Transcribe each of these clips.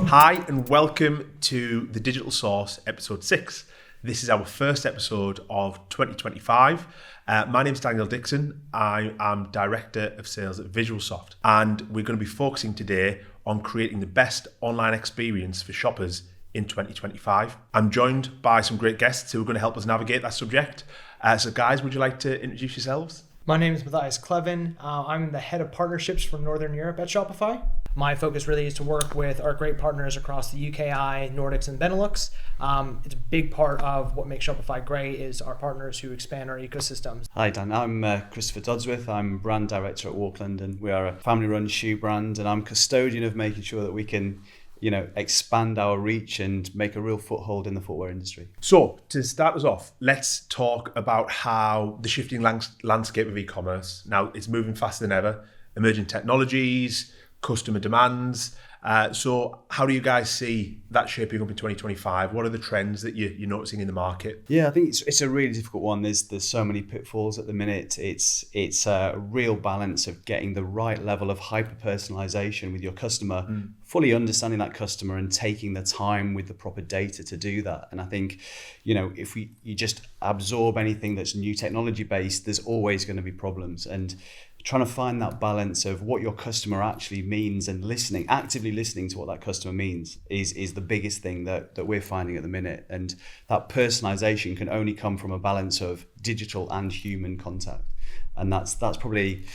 Hi and welcome to the Digital Source episode 6. This is our first episode of 2025. My name is Daniel Dixon. I am Director of Sales at Visualsoft, and we're going to be focusing today on creating the best online experience for shoppers in 2025. I'm joined by some great guests who are going to help us navigate that subject. So guys, would you like to introduce yourselves? My name is Matthias Clevin. I'm the head of partnerships for Northern Europe at Shopify. My focus really is to work with our great partners across the UKI, Nordics, and Benelux. It's a big part of what makes Shopify great is our partners who expand our ecosystems. Hi Dan, I'm Christopher Dodsworth. I'm brand director at Walk London. We are a family-run shoe brand, and I'm custodian of making sure that we can expand our reach and make a real foothold in the footwear industry. So to start us off, let's talk about how the shifting landscape of e-commerce. Now it's moving faster than ever, emerging technologies, customer demands. So how do you guys see that shaping up in 2025? What are the trends that you're noticing in the market? Yeah, I think it's a really difficult one. There's so many pitfalls at the minute. It's a real balance of getting the right level of hyper-personalization with your customer, fully understanding that customer and taking the time with the proper data to do that. And I think, if you just absorb anything that's new technology based, there's always going to be problems. And trying to find that balance of what your customer actually means and actively listening to what that customer means is the biggest thing that we're finding at the minute. And that personalization can only come from a balance of digital and human contact. And that's probably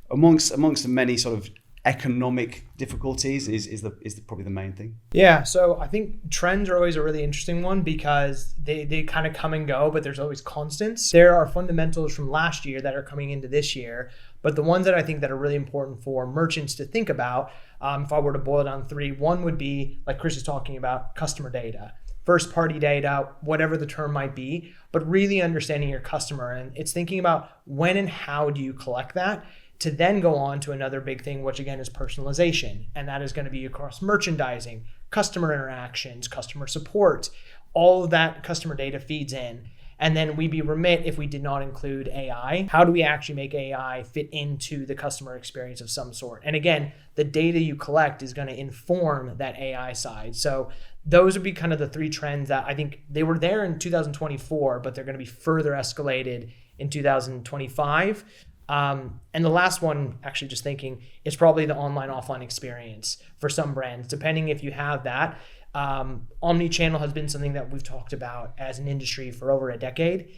amongst the many sort of economic difficulties is probably the main thing. Yeah, so I think trends are always a really interesting one because they kind of come and go, but there's always constants. There are fundamentals from last year that are coming into this year, but the ones that I think that are really important for merchants to think about, if I were to boil it down 3, one would be, like Chris is talking about, customer data. First party data, whatever the term might be, but really understanding your customer. And it's thinking about when and how do you collect that, to then go on to another big thing, which again is personalization. And that is going to be across merchandising, customer interactions, customer support. All of that customer data feeds in. And then we'd be remit if we did not include AI. How do we actually make AI fit into the customer experience of some sort? And again, the data you collect is going to inform that AI side. So those would be kind of the 3 trends that I think they were there in 2024, but they're going to be further escalated in 2025. And the last one, actually just thinking, is probably the online-offline experience for some brands, depending if you have that. Omnichannel has been something that we've talked about as an industry for over a decade.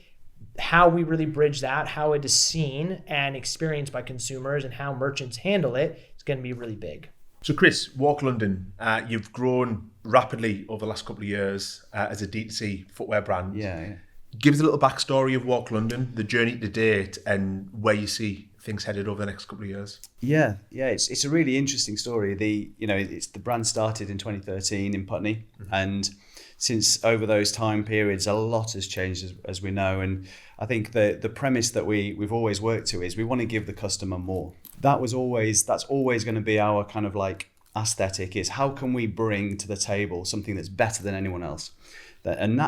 How we really bridge that, how it is seen and experienced by consumers and how merchants handle it is going to be really big. So Chris, Walk London, you've grown rapidly over the last couple of years as a D2C footwear brand. Yeah. Give us a little backstory of Walk London, the journey to date, and where you see things headed over the next couple of years. Yeah, it's a really interesting story. The brand started in 2013 in Putney, and since over those time periods, a lot has changed as we know. And I think the premise that we've always worked to is we want to give the customer more. That's always going to be our kind of like aesthetic, is how can we bring to the table something that's better than anyone else. And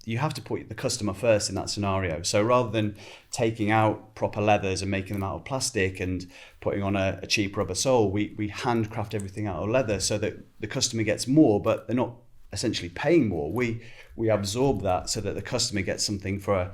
you have to put the customer first in that scenario. So rather than taking out proper leathers and making them out of plastic and putting on a cheap rubber sole, we handcraft everything out of leather so that the customer gets more, but they're not essentially paying more. We absorb that so that the customer gets something for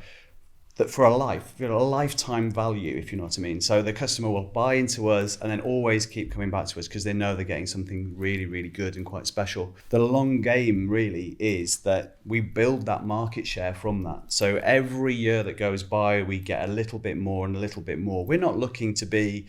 a lifetime value, if you know what I mean. So the customer will buy into us and then always keep coming back to us because they know they're getting something really, really good and quite special. The long game really is that we build that market share from that. So every year that goes by, we get a little bit more and a little bit more. We're not looking to be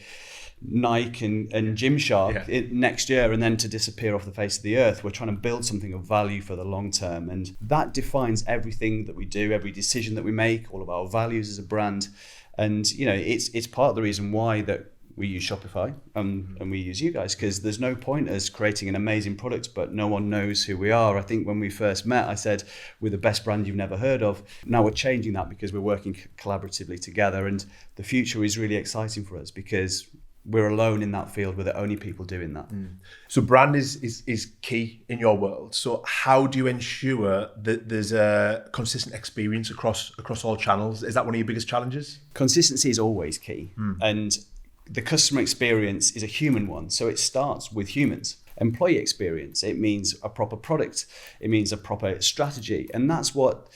Nike and Gymshark next year and then to disappear off the face of the earth. We're trying to build something of value for the long term, and that defines everything that we do, every decision that we make, all of our values as a brand. And it's part of the reason why that we use Shopify and we use you guys, because there's no point us creating an amazing product but no one knows who we are. I think when we first met, I said we're the best brand you've never heard of. Now we're changing that because we're working collaboratively together, and the future is really exciting for us because we're alone in that field. We're the only people doing that. So brand is key in your world. So how do you ensure that there's a consistent experience across all channels? Is that one of your biggest challenges? Consistency is always key. And the customer experience is a human one. So it starts with humans. employee experience. It means a proper product. It means a proper strategy. And that's what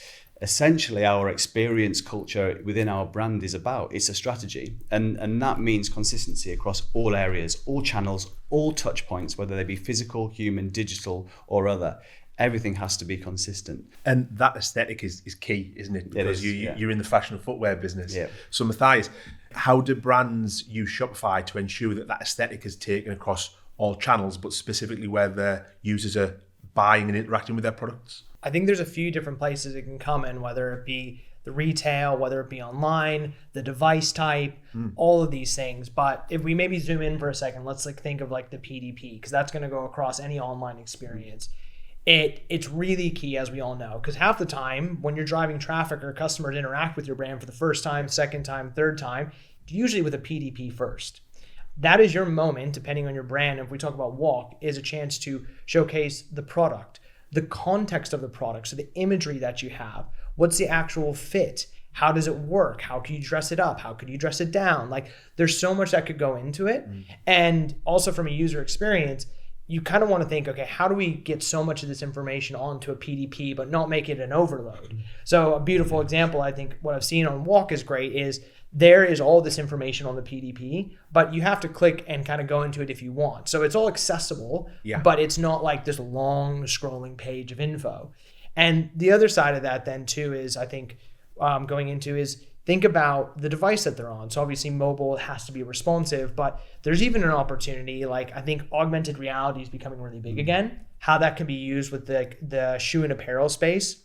essentially our experience culture within our brand is about. It's a strategy. And that means consistency across all areas, all channels, all touch points, whether they be physical, human, digital, or other. Everything has to be consistent. And that aesthetic is key, isn't it? Because you're in the fashion and footwear business. Yeah. So Matthias, how do brands use Shopify to ensure that aesthetic is taken across all channels, but specifically where their users are buying and interacting with their products? I think there's a few different places it can come in, whether it be the retail, whether it be online, the device type, all of these things. But if we maybe zoom in for a second, let's think of the PDP, because that's going to go across any online experience. It's really key, as we all know, because half the time when you're driving traffic or customers interact with your brand for the first time, second time, third time, usually with a PDP first. That is your moment, depending on your brand. If we talk about Walk, is a chance to showcase the product, the context of the product, so the imagery that you have, what's the actual fit, how does it work, how can you dress it up, how could you dress it down? There's so much that could go into it. And also from a user experience, you kind of want to think, okay, how do we get so much of this information onto a PDP but not make it an overload? So a beautiful example, I think what I've seen on Walk is great, is there is all this information on the PDP, but you have to click and kind of go into it if you want. So it's all accessible, but it's not like this long scrolling page of info. And the other side of that then too is, I think going into is, think about the device that they're on. So obviously mobile has to be responsive, but there's even an opportunity, I think augmented reality is becoming really big again, how that can be used with the shoe and apparel space.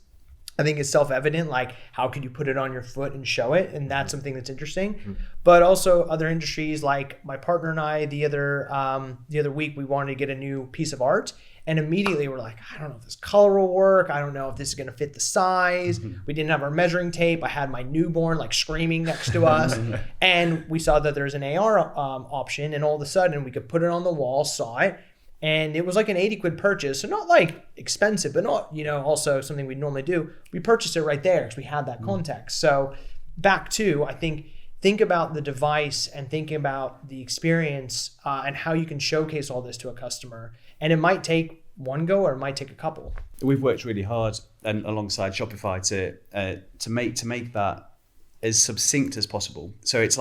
I think it's self-evident, how could you put it on your foot and show it? And that's something that's interesting. But also other industries, like my partner and I, the other week, we wanted to get a new piece of art. And immediately we're like, I don't know if this color will work. I don't know if this is going to fit the size. We didn't have our measuring tape. I had my newborn screaming next to us. And we saw that there's an AR option. And all of a sudden we could put it on the wall, saw it. And it was an 80 quid purchase. So not expensive, but not, also something we normally do. We purchased it right there because we had that context. So back to, I think about the device and thinking about the experience and how you can showcase all this to a customer. And it might take one go or it might take a couple. We've worked really hard and alongside Shopify to make that as succinct as possible. So it's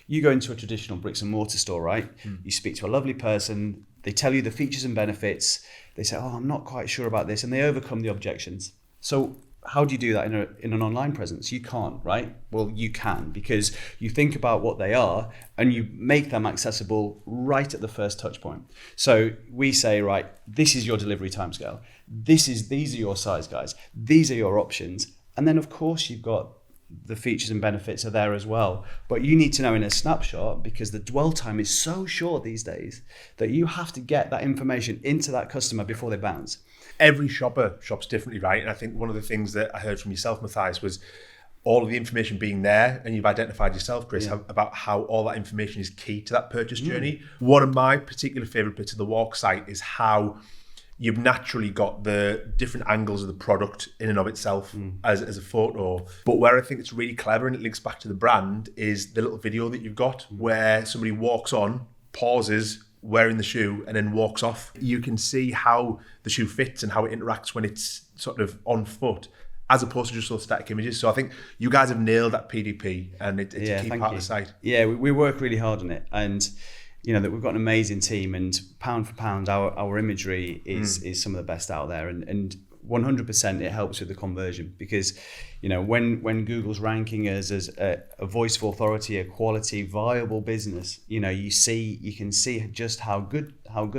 you go into a traditional bricks and mortar store, right? You speak to a lovely person, they tell you the features and benefits, they say, oh, I'm not quite sure about this, and they overcome the objections. So how do you do that in an online presence? You can't, right? Well, you can, because you think about what they are and you make them accessible right at the first touch point. So we say, right, this is your delivery timescale. These are your size guides. These are your options. And then of course you've got the features and benefits are there as well. But you need to know in a snapshot, because the dwell time is so short these days that you have to get that information into that customer before they bounce. Every shopper shops differently, right? And I think one of the things that I heard from yourself, Matthias, was all of the information being there, and you've identified yourself, Chris, about how all that information is key to that purchase journey. One of my particular favourite bits of the Walk site is how you've naturally got the different angles of the product in and of itself as a photo. But where I think it's really clever, and it links back to the brand, is the little video that you've got where somebody walks on, pauses, wearing the shoe, and then walks off. You can see how the shoe fits and how it interacts when it's sort of on foot, as opposed to just those static images. So I think you guys have nailed that PDP, and it's a key part of the site. Yeah, we work really hard on it, and that we've got an amazing team, and pound for pound, our imagery is some of the best out there, and 100% it helps with the conversion, because when Google's ranking us as a voice of authority, a quality, viable business, you can see just how good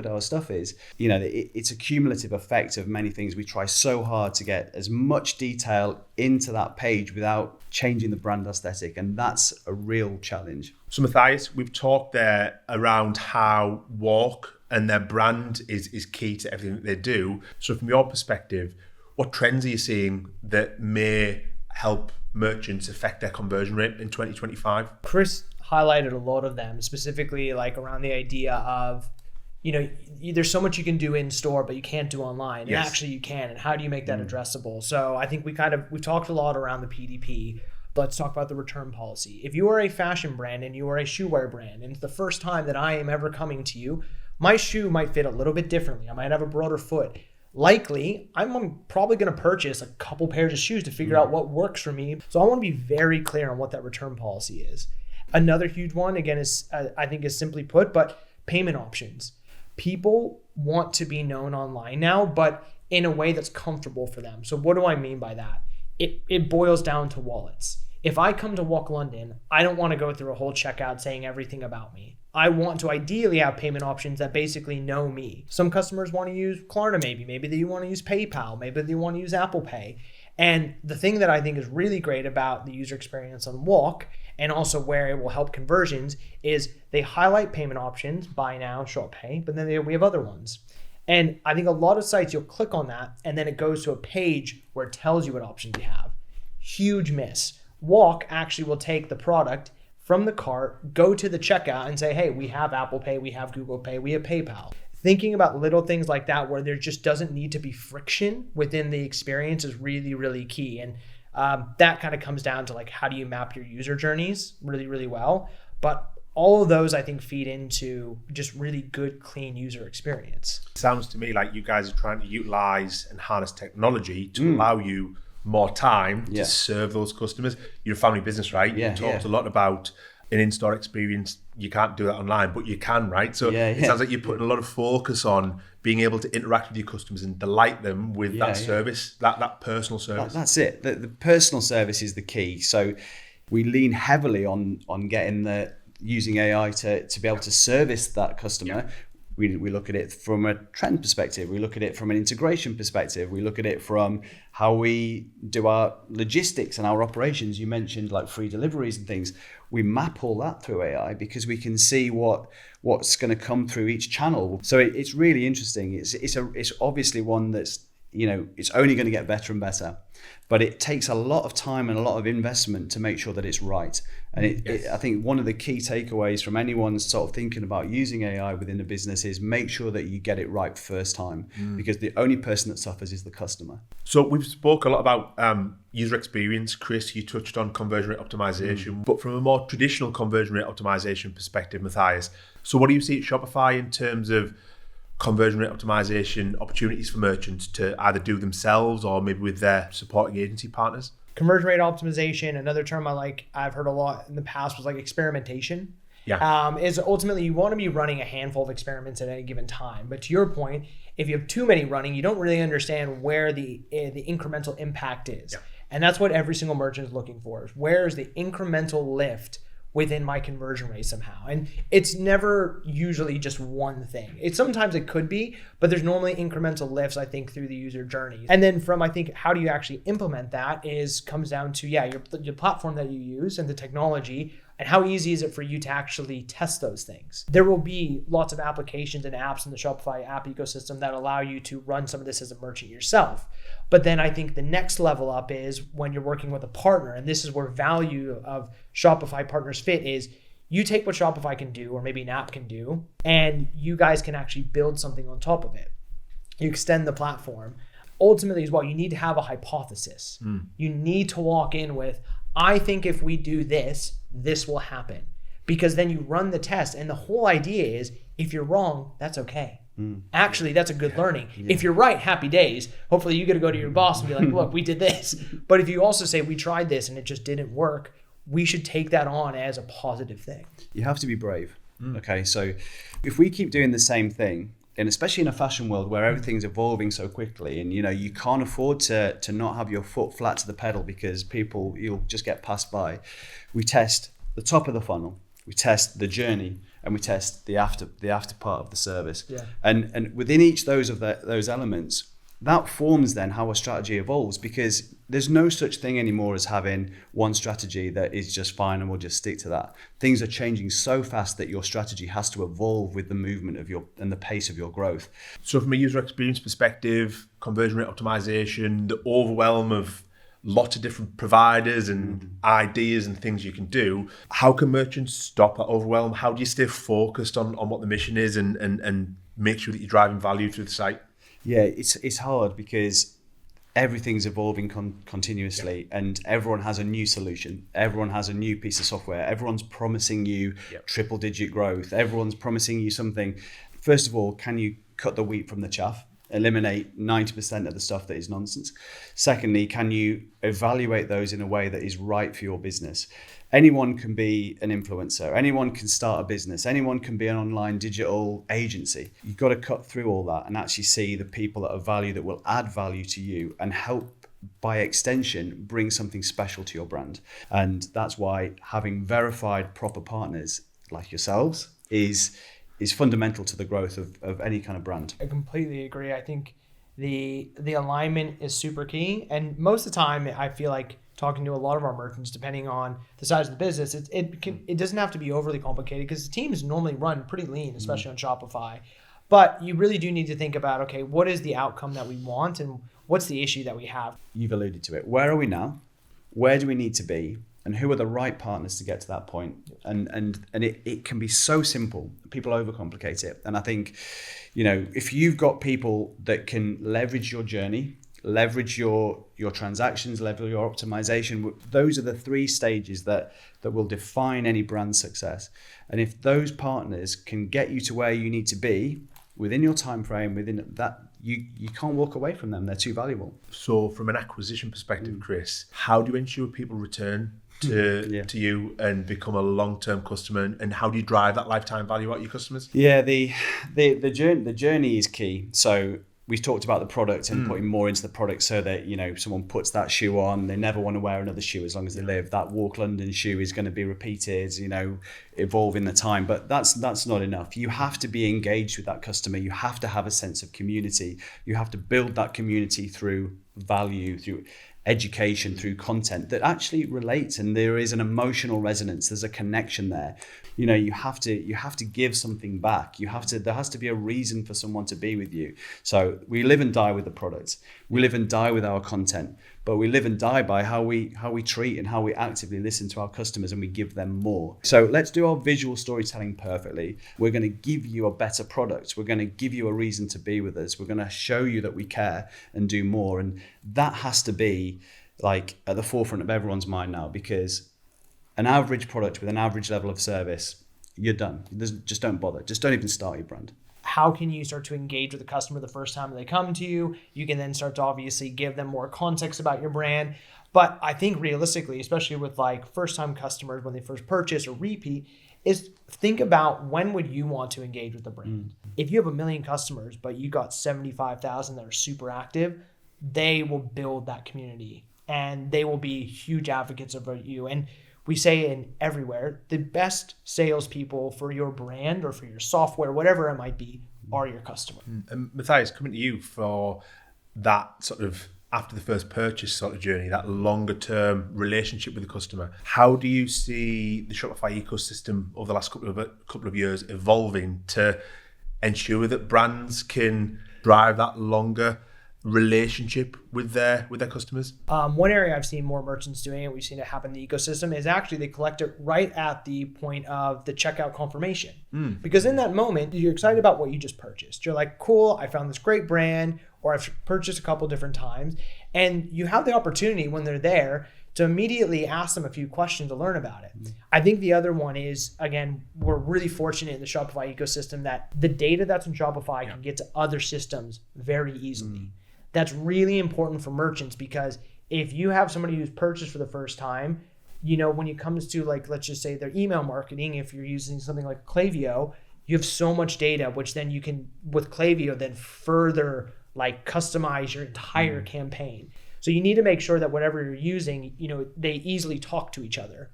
our stuff is. It's a cumulative effect of many things. We try so hard to get as much detail into that page without changing the brand aesthetic, and that's a real challenge. So Matthias, we've talked there around how Walk and their brand is key to everything that they do. So from your perspective, what trends are you seeing that may help merchants affect their conversion rate in 2025? Chris highlighted a lot of them, specifically around the idea of, there's so much you can do in store, but you can't do online. And actually you can. And how do you make that addressable? So I think we talked a lot around the PDP. Let's talk about the return policy. If you are a fashion brand and you are a shoe wear brand, and it's the first time that I am ever coming to you, My shoe might fit a little bit differently. I might have a broader foot. Likely, I'm probably going to purchase a couple pairs of shoes to figure out what works for me. So I want to be very clear on what that return policy is. Another huge one, again, is I think is simply put, but payment options. People want to be known online now, but in a way that's comfortable for them. So what do I mean by that? It boils down to wallets. If I come to Walk London, I don't want to go through a whole checkout saying everything about me. I want to ideally have payment options that basically know me. Some customers want to use Klarna maybe they want to use PayPal, maybe they want to use Apple Pay. And the thing that I think is really great about the user experience on Walk, and also where it will help conversions, is they highlight payment options, buy now, shop pay, but then we have other ones. And I think a lot of sites, you'll click on that and then it goes to a page where it tells you what options you have. Huge miss. Walk actually will take the product from the cart, go to the checkout and say, hey, we have Apple Pay, we have Google Pay, we have PayPal. Thinking about little things like that where there just doesn't need to be friction within the experience is really, really key. And that kind of comes down to like, how do you map your user journeys really, really well? But all of those, I think, feed into just really good, clean user experience. Sounds to me like you guys are trying to utilize and harness technology to allow you more time to serve those customers. You're a family business, right? You talked a lot about an in-store experience. You can't do that online, but you can, right? So it sounds like you're putting a lot of focus on being able to interact with your customers and delight them with that service, that personal service. That's it. The personal service is the key. So we lean heavily on getting using AI to be able to service that customer. We look at it from a trend perspective. We look at it from an integration perspective. We look at it from how we do our logistics and our operations. You mentioned like free deliveries and things. We map all that through AI because we can see what's going to come through each channel. So it's really interesting. It's obviously one that's, it's only going to get better and better, but it takes a lot of time and a lot of investment to make sure that it's right. And I think one of the key takeaways from anyone sort of thinking about using AI within the business is make sure that you get it right first time, because the only person that suffers is the customer. So we've spoke a lot about user experience. Chris, you touched on conversion rate optimization, but from a more traditional conversion rate optimization perspective, Matthias, so what do you see at Shopify in terms of conversion rate optimization opportunities for merchants to either do themselves or maybe with their supporting agency partners? Conversion rate optimization, another term I've heard a lot in the past was like experimentation. Is ultimately you want to be running a handful of experiments at any given time. But to your point, if you have too many running, you don't really understand where the incremental impact is. And that's what every single merchant is looking for. Where is the incremental lift within my conversion rate somehow? And it's never usually just one thing. Sometimes it could be, but there's normally incremental lifts, I think, through the user journey. And then from, I think, how do you actually implement that comes down to, your platform that you use and the technology, and how easy is it for you to actually test those things. There will be lots of applications and apps in the Shopify app ecosystem that allow you to run some of this as a merchant yourself. But then I think the next level up is when you're working with a partner, and this is where value of Shopify partners fit is you take what Shopify can do, or maybe an app can do, and you guys can actually build something on top of it. You extend the platform. Ultimately as well, you need to have a hypothesis. You need to walk in with, I think if we do this, this will happen. Because then you run the test, and the whole idea is if you're wrong, that's okay. Actually, that's a good learning. If you're right, happy days. Hopefully you get to go to your boss and be like, look, we did this. But if you also say we tried this and it just didn't work, we should take that on as a positive thing. You have to be brave. Okay, so if we keep doing the same thing, and especially in a fashion world where everything's evolving so quickly, and you can't afford to not have your foot flat to the pedal because you'll just get passed by. We test the top of the funnel, we test the journey, and we test the after part of the service. And within each those elements, that forms then how a strategy evolves, because there's no such thing anymore as having one strategy that is just fine and we'll just stick to that. Things are changing so fast that your strategy has to evolve with the movement of and the pace of your growth. So from a user experience perspective, conversion rate optimization, the overwhelm of lots of different providers and ideas and things you can do, how can merchants stop that overwhelm? How do you stay focused on what the mission is and make sure that you're driving value through the site? Yeah, it's hard because everything's evolving continuously, and everyone has a new solution. Everyone has a new piece of software. Everyone's promising you triple digit growth. Everyone's promising you something. First of all, can you cut the wheat from the chaff? Eliminate 90% of the stuff that is nonsense. Secondly, can you evaluate those in a way that is right for your business? Anyone can be an influencer. Anyone can start a business. Anyone can be an online digital agency. You've got to cut through all that and actually see the people that are value, that will add value to you and help, by extension, bring something special to your brand. And that's why having verified proper partners like yourselves is fundamental to the growth of any kind of brand. I completely agree. I think the alignment is super key. And most of the time, I feel like talking to a lot of our merchants, depending on the size of the business, it doesn't have to be overly complicated because the teams normally run pretty lean, especially on Shopify. But you really do need to think about, okay, what is the outcome that we want and what's the issue that we have? You've alluded to it. Where are we now? Where do we need to be? And who are the right partners to get to that point? And it can be so simple. People overcomplicate it. And I think, if you've got people that can leverage your journey, leverage your transactions, leverage your optimization, those are the 3 stages that will define any brand success. And if those partners can get you to where you need to be within your time frame, within that, you can't walk away from them. They're too valuable. So from an acquisition perspective, Chris, how do you ensure people return to you and become a long-term customer, and how do you drive that lifetime value out of your customers? Yeah, the journey is key. So we've talked about the product and putting more into the product so that, someone puts that shoe on, they never want to wear another shoe as long as they live. That Walk London shoe is going to be repeated, evolve in the time, but that's not enough. You have to be engaged with that customer. You have to have a sense of community. You have to build that community through value, through education, through content that actually relates, and there is an emotional resonance. There's a connection there. You have to give something back. There has to be a reason for someone to be with you. So we live and die with the product. We live and die with our content, but we live and die by how we treat and how we actively listen to our customers, and we give them more. So let's do our visual storytelling perfectly. We're going to give you a better product. We're going to give you a reason to be with us. We're going to show you that we care and do more. And that has to be like at the forefront of everyone's mind now, because an average product with an average level of service, you're done. Just don't bother. Just don't even start your brand. How can you start to engage with the customer the first time they come to you? You can then start to obviously give them more context about your brand. But I think realistically, especially with like first-time customers when they first purchase or repeat, is think about when would you want to engage with the brand. If you have 1 million customers, but you got 75,000 that are super active, they will build that community and they will be huge advocates of you. And we say in everywhere, the best salespeople for your brand or for your software, whatever it might be, are your customer. And Matthias, coming to you for that sort of after the first purchase sort of journey, that longer term relationship with the customer. How do you see the Shopify ecosystem over the last couple of years evolving to ensure that brands can drive that longer relationship with their customers? One area I've seen more merchants doing it, we've seen it happen in the ecosystem, is actually they collect it right at the point of the checkout confirmation. Because in that moment, you're excited about what you just purchased. You're like, cool, I found this great brand, or I've purchased a couple different times. And you have the opportunity when they're there to immediately ask them a few questions to learn about it. I think the other one is, again, we're really fortunate in the Shopify ecosystem that the data that's in Shopify can get to other systems very easily. That's really important for merchants, because if you have somebody who's purchased for the first time, when it comes to, like, let's just say their email marketing, if you're using something like Klaviyo, you have so much data, which then you can, with Klaviyo, then further like customize your entire campaign. So you need to make sure that whatever you're using, they easily talk to each other.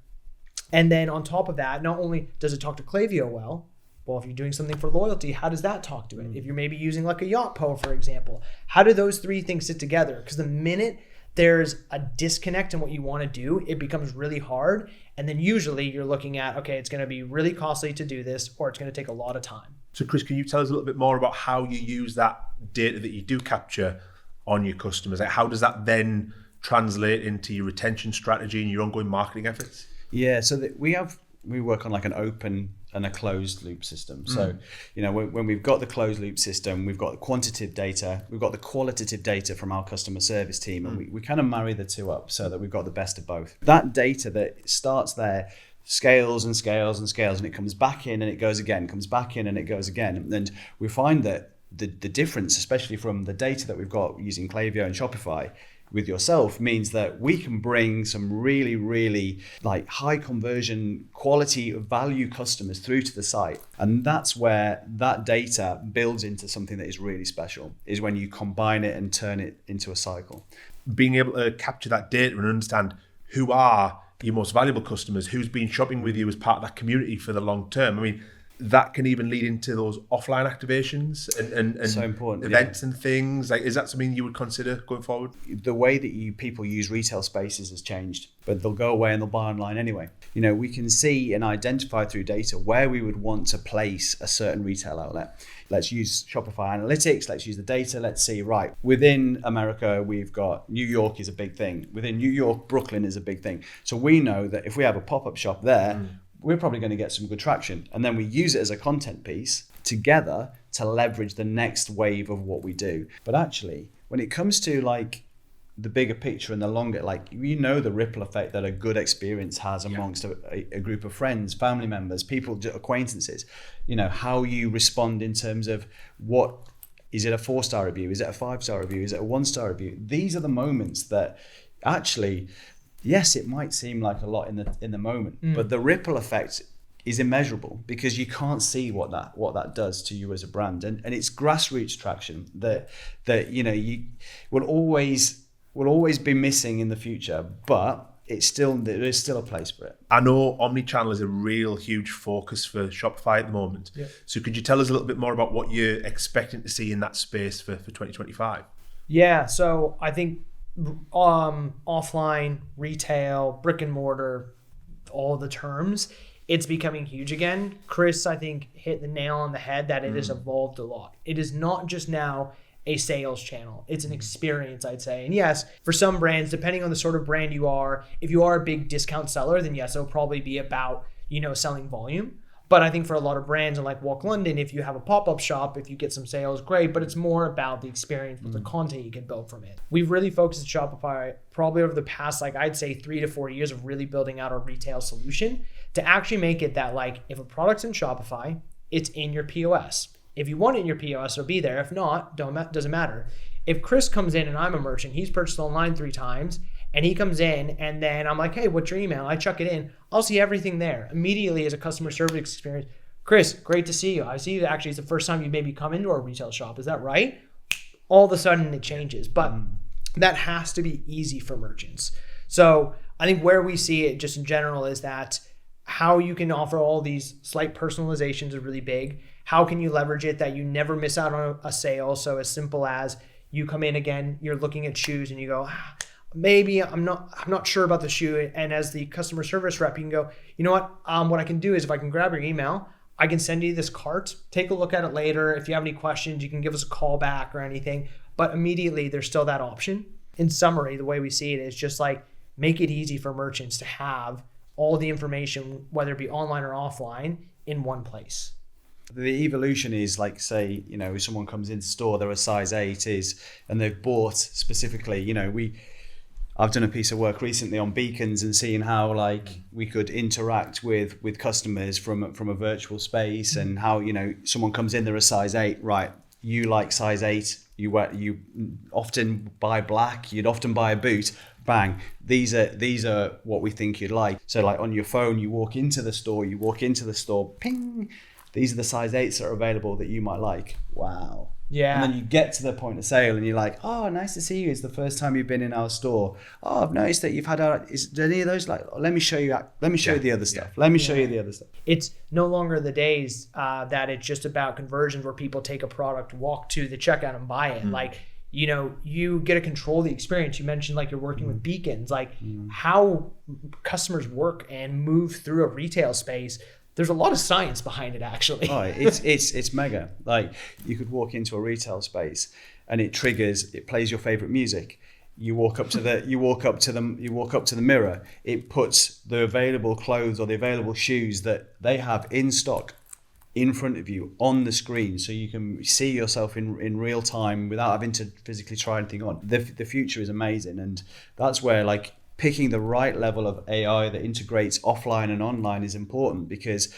And then on top of that, not only does it talk to Klaviyo well, if you're doing something for loyalty, how does that talk to it? If you're maybe using like a Yotpo, for example, how do those 3 things sit together? Because the minute there's a disconnect in what you want to do, it becomes really hard. And then usually you're looking at, okay, it's going to be really costly to do this, or it's going to take a lot of time. So Chris, can you tell us a little bit more about how you use that data that you do capture on your customers? Like, how does that then translate into your retention strategy and your ongoing marketing efforts? Yeah, so we work on like an open and a closed loop system. So, when we've got the closed loop system, we've got the quantitative data, we've got the qualitative data from our customer service team, and we kind of marry the two up so that we've got the best of both. That data that starts there scales and scales and scales, and it comes back in and it goes again, comes back in and it goes again. And we find that the difference, especially from the data that we've got using Klaviyo and Shopify, with yourself, means that we can bring some really, really like high conversion, quality value customers through to the site. And that's where that data builds into something that is really special, is when you combine it and turn it into a cycle. Being able to capture that data and understand who are your most valuable customers, who's been shopping with you as part of that community for the long term. I mean, that can even lead into those offline activations and so important, events and things. Like, is that something you would consider going forward? The way that people use retail spaces has changed, but they'll go away and they'll buy online anyway. We can see and identify through data where we would want to place a certain retail outlet. Let's use Shopify Analytics. Let's use the data. Let's see, right, within America, we've got New York is a big thing. Within New York, Brooklyn is a big thing. So we know that if we have a pop-up shop there, we're probably going to get some good traction. And then we use it as a content piece together to leverage the next wave of what we do. But actually, when it comes to like the bigger picture and the longer, like, the ripple effect that a good experience has amongst a group of friends, family members, people, acquaintances, how you respond in terms of what, is it a 4-star review? Is it a 5-star review? Is it a 1-star review? These are the moments that actually, yes, it might seem like a lot in the moment, but the ripple effect is immeasurable because you can't see what that does to you as a brand, and it's grassroots traction that you will always be missing in the future, but there is still a place for it. I know omnichannel is a real huge focus for Shopify at the moment. Yeah. So could you tell us a little bit more about what you're expecting to see in that space for 2025? Yeah, so I think offline, retail, brick and mortar, all the terms, it's becoming huge again. Chris, I think, hit the nail on the head that it has evolved a lot. It is not just now a sales channel. It's an experience, I'd say. And yes, for some brands, depending on the sort of brand you are, if you are a big discount seller, then yes, it'll probably be about, selling volume. But I think for a lot of brands, and like Walk London, if you have a pop-up shop, if you get some sales, great, but it's more about the experience with the content you can build from it. We've really focused at Shopify probably over the past, I'd say 3 to 4 years of really building out our retail solution to actually make it that, if a product's in Shopify, it's in your POS. If you want it in your POS, it'll be there. If not, doesn't matter. If Chris comes in and I'm a merchant, he's purchased online 3 times, and he comes in and then I'm like, hey, what's your email? I chuck it in. I'll see everything there immediately as a customer service experience. Chris, great to see you. I see you actually it's the first time you maybe come into our retail shop. Is that right? All of a sudden it changes, but that has to be easy for merchants. So I think where we see it just in general is that how you can offer all these slight personalizations is really big. How can you leverage it that you never miss out on a sale? So as simple as you come in again, you're looking at shoes and you go, maybe I'm not sure about the shoe. And as the customer service rep, you can go, you know what I can do is if I can grab your email, I can send you this cart, take a look at it later. If you have any questions, you can give us a call back or anything, but immediately there's still that option. In summary, the way we see it is just make it easy for merchants to have all the information, whether it be online or offline, in one place. The evolution is say, if someone comes into store, they're a size 8 and they've bought specifically, I've done a piece of work recently on beacons and seeing how we could interact with customers from a virtual space, and how someone comes in, they're a size 8, right? You like size 8, you often buy black, you'd often buy a boot. Bang! These are what we think you'd like. So on your phone, you walk into the store, ping. These are the size 8s that are available that you might like. Wow. Yeah. And then you get to the point of sale and you're like, oh, nice to see you. It's the first time you've been in our store. Oh, I've noticed that you've had is there any of those? Let me show you the other stuff. Let me show you the other stuff. It's no longer the days that it's just about conversions where people take a product, walk to the checkout and buy it. You get to control the experience. You mentioned you're working with beacons, how customers work and move through a retail space. There's a lot of science behind it, actually. Oh, it's mega. You could walk into a retail space and it plays your favorite music. you walk up to the mirror, it puts the available clothes or the available shoes that they have in stock in front of you on the screen, so you can see yourself in real time without having to physically try anything on. The future is amazing, and that's where like picking the right level of AI that integrates offline and online is important, because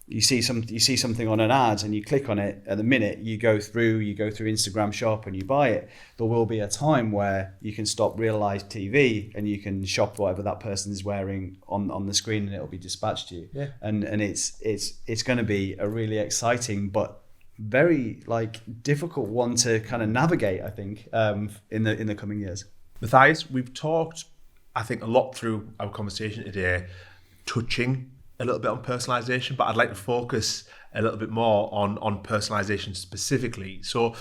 you see something on an ad and you click on it, at the minute you go through Instagram Shop and you buy it, there will be a time where you can stop real life TV and you can shop whatever that person is wearing on the screen, and it'll be dispatched to you. Yeah. And it's going to be a really exciting but very like difficult one to kind of navigate, I think, in the coming years. Matthias, we've talked, I think, a lot through our conversation today, touching a little bit on personalization, but I'd like to focus a little bit more on personalization specifically. So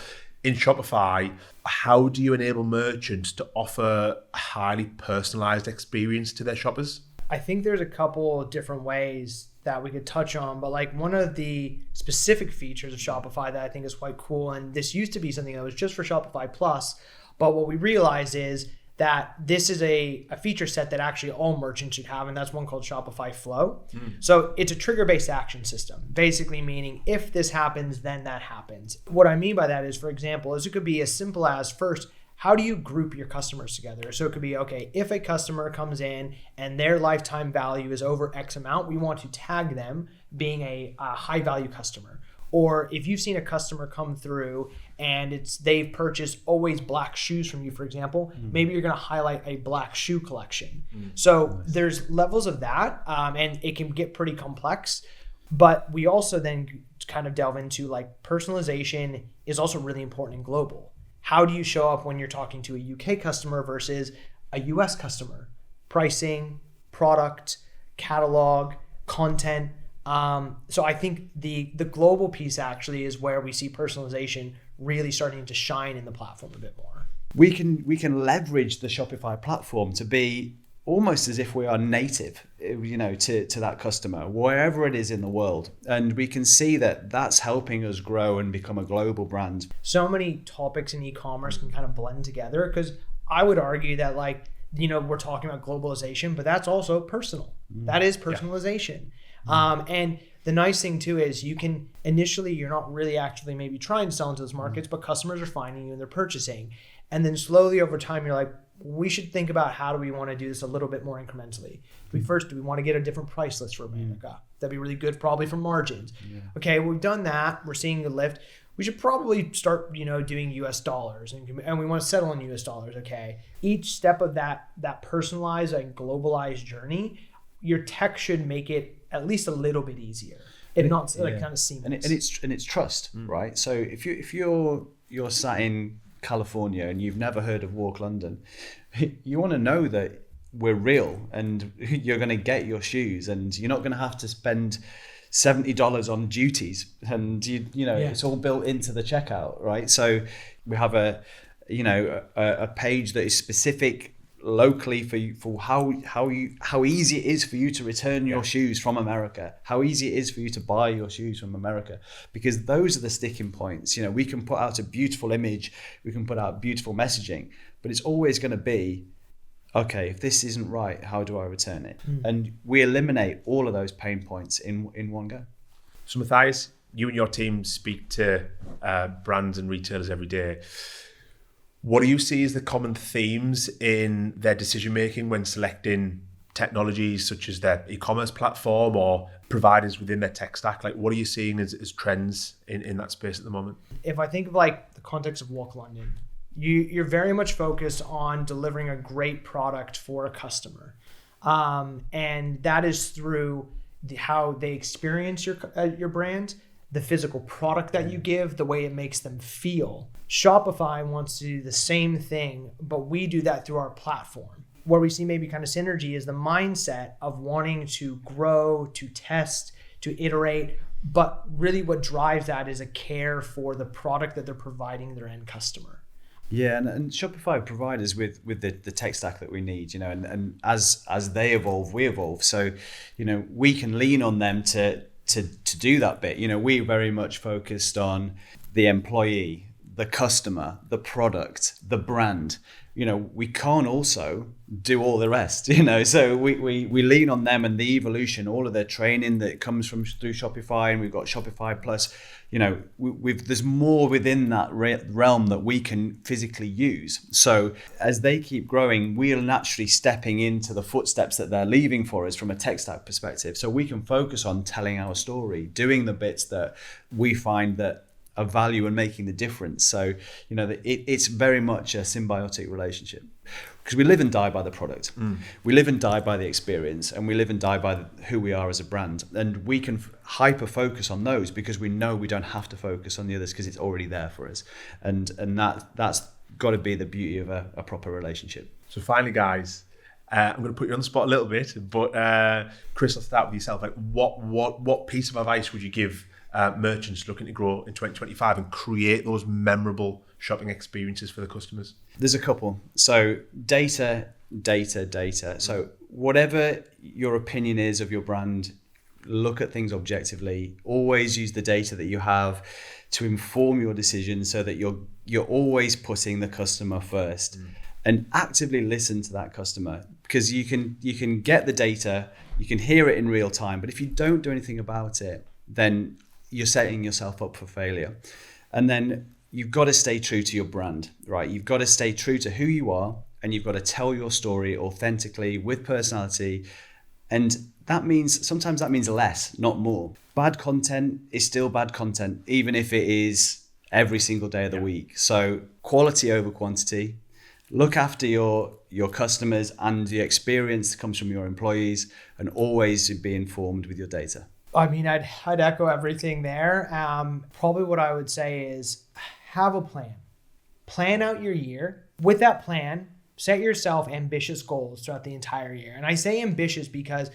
in Shopify, how do you enable merchants to offer a highly personalized experience to their shoppers? I think there's a couple of different ways that we could touch on, but like one of the specific features of Shopify that I think is quite cool, and this used to be something that was just for Shopify Plus, but what we realized is that this is a feature set that actually all merchants should have, and that's one called Shopify Flow. So it's a trigger-based action system, basically meaning if this happens, then that happens. What I mean by that is, for example, it could be as simple as, first, how do you group your customers together? So it could be, okay, if a customer comes in and their lifetime value is over X amount, we want to tag them being a high-value customer. Or if you've seen a customer come through and they've purchased always black shoes from you, for example, maybe you're going to highlight a black shoe collection. So there's levels of that, and it can get pretty complex. But we also then kind of delve into like personalization is also really important in global. How do you show up when you're talking to a UK customer versus a US customer? Pricing, product, catalog, content. So I think the global piece actually is where we see personalization really starting to shine in the platform a bit more. We can leverage the Shopify platform to be almost as if we are native, to that customer, wherever it is in the world. And we can see that that's helping us grow and become a global brand. So many topics in e-commerce can kind of blend together, because I would argue that we're talking about globalization, but that's also personal. That is personalization. And the nice thing too is you're not really actually maybe trying to sell into those markets, but customers are finding you and they're purchasing. And then slowly over time, you're like, we should think about how do we want to do this a little bit more incrementally. Do we want to get a different price list for America? That'd be really good probably for margins. Yeah. Okay, we've done that. We're seeing a lift. We should probably start, doing US dollars, and we want to settle in US dollars. Okay. Each step of that personalized and globalized journey, your tech should make it at least a little bit easier, if not kind of seamless. And it's trust, right? So if you're sat in California and you've never heard of Walk London, you want to know that we're real and you're going to get your shoes, and you're not going to have to spend $70 on duties, and it's all built into the checkout, right? So we have a page that is specific locally for how easy it is for you to return your shoes from America, how easy it is for you to buy your shoes from America, because those are the sticking points. We can put out a beautiful image, we can put out beautiful messaging, but it's always going to be, okay, if this isn't right, how do I return it? And we eliminate all of those pain points in one go. So Matthias, you and your team speak to brands and retailers every day. What do you see as the common themes in their decision-making when selecting technologies such as their e-commerce platform or providers within their tech stack? Like, what are you seeing as trends in that space at the moment? If I think of the context of Walk London, you're very much focused on delivering a great product for a customer. And that is through how they experience your brand, the physical product that you give, the way it makes them feel. Shopify wants to do the same thing, but we do that through our platform. Where we see maybe kind of synergy is the mindset of wanting to grow, to test, to iterate, but really what drives that is a care for the product that they're providing their end customer. Yeah, and Shopify provide us with the tech stack that we need, and as they evolve, we evolve. So, we can lean on them to do that bit. We're very much focused on the employee, the customer, the product, the brand, we can't also do all the rest, so we lean on them and the evolution, all of their training that comes through Shopify, and we've got Shopify Plus, there's more within that realm that we can physically use. So as they keep growing, we're naturally stepping into the footsteps that they're leaving for us from a tech stack perspective. So we can focus on telling our story, doing the bits that we find that of value and making the difference. So, it's very much a symbiotic relationship, because we live and die by the product. We live and die by the experience, and we live and die by who we are as a brand. And we can hyper focus on those because we know we don't have to focus on the others because it's already there for us. And that's got to be the beauty of a proper relationship. So finally, guys, I'm going to put you on the spot a little bit, but Chris, I'll start with yourself. Like, what piece of advice would you give merchants looking to grow in 2025 and create those memorable shopping experiences for the customers? There's a couple. So data. So whatever your opinion is of your brand, look at things objectively. Always use the data that you have to inform your decisions, so that you're always putting the customer first. And actively listen to that customer, because you can get the data, you can hear it in real time, but if you don't do anything about it, then you're setting yourself up for failure. And then you've got to stay true to your brand, right? You've got to stay true to who you are, and you've got to tell your story authentically with personality. And sometimes that means less, not more. Bad content is still bad content, even if it is every single day of the week. So quality over quantity. Look after your customers and the experience that comes from your employees, and always be informed with your data. I mean, I'd echo everything there. Probably what I would say is have a plan. Plan out your year. With that plan, set yourself ambitious goals throughout the entire year. And I say ambitious because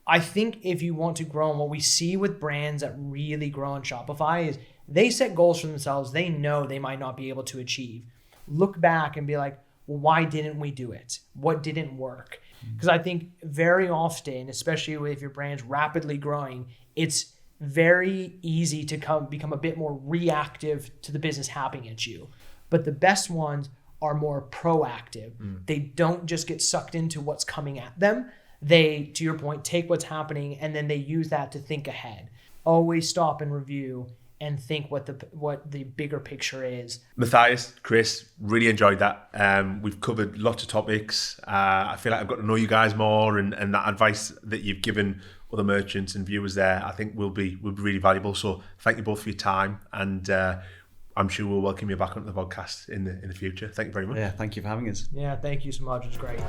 I think if you want to grow, and what we see with brands that really grow on Shopify is they set goals for themselves they know they might not be able to achieve. Look back and be like, well, why didn't we do it? What didn't work? Because I think very often, especially if your brand's rapidly growing, it's very easy to become a bit more reactive to the business happening at you. But the best ones are more proactive. They don't just get sucked into what's coming at them. They, to your point, take what's happening and then they use that to think ahead. Always stop and review and think what the bigger picture is. Matthias, Chris, really enjoyed that. We've covered lots of topics. I feel like I've got to know you guys more, and that advice that you've given other merchants and viewers there, I think will be really valuable. So thank you both for your time, and I'm sure we'll welcome you back onto the podcast in the future. Thank you very much. Yeah, thank you for having us. Yeah, thank you so much. It was great.